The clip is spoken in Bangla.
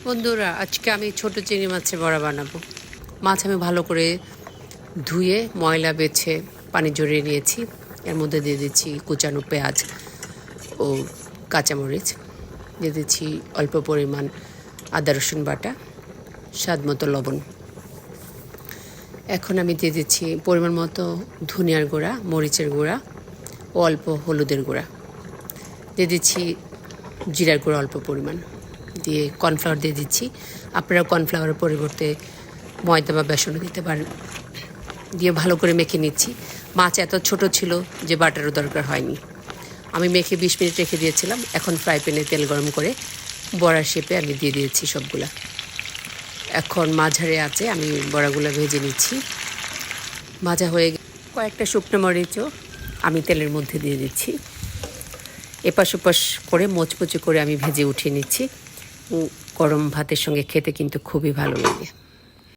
বন্ধুরা, আজকে আমি ছোট চিংড়ি মাছের বড়া বানাবো। মাছ আমি ভালো করে ধুয়ে ময়লা বেছে পানি ঝরিয়ে নিয়েছি। এর মধ্যে দিয়ে দিচ্ছি কুচানো পেঁয়াজ ও কাঁচামরিচ, দিয়ে দিচ্ছি অল্প পরিমাণ আদা রসুন বাটা, স্বাদ মতো লবণ। এখন আমি দিয়ে দিচ্ছি পরিমাণ মতো ধনিয়ার গুঁড়া, মরিচের গুঁড়া ও অল্প হলুদের গুঁড়া। দিয়ে দিচ্ছি জিরার গুঁড়া অল্প পরিমাণ, দিয়ে কর্নফ্লাওয়ার দিয়ে দিচ্ছি। আপনারা কর্নফ্লাওয়ারের পরিবর্তে ময়দা বা বেসনও দিতে পারেন। দিয়ে ভালো করে মেখে নিচ্ছি। মাছ এত ছোট ছিল যে বাটারও দরকার হয়নি। আমি মেখে 20 মিনিট রেখে দিয়েছিলাম। এখন ফ্রাই প্যানে তেল গরম করে বড়ার শেপে আমি দিয়ে দিয়েছি সবগুলা। এখন মাঝারে আছে আমি বড়াগুলো ভেজে নিচ্ছি। ভাজা হয়ে কয়েকটা শুকনো মরিচও আমি তেলের মধ্যে দিয়ে দিচ্ছি। এপাশ ওপাশ করে মোচমুচে করে আমি ভেজে উঠিয়ে নিচ্ছি। গরম ভাতের সঙ্গে খেতে কিন্তু খুবই ভালো লাগে।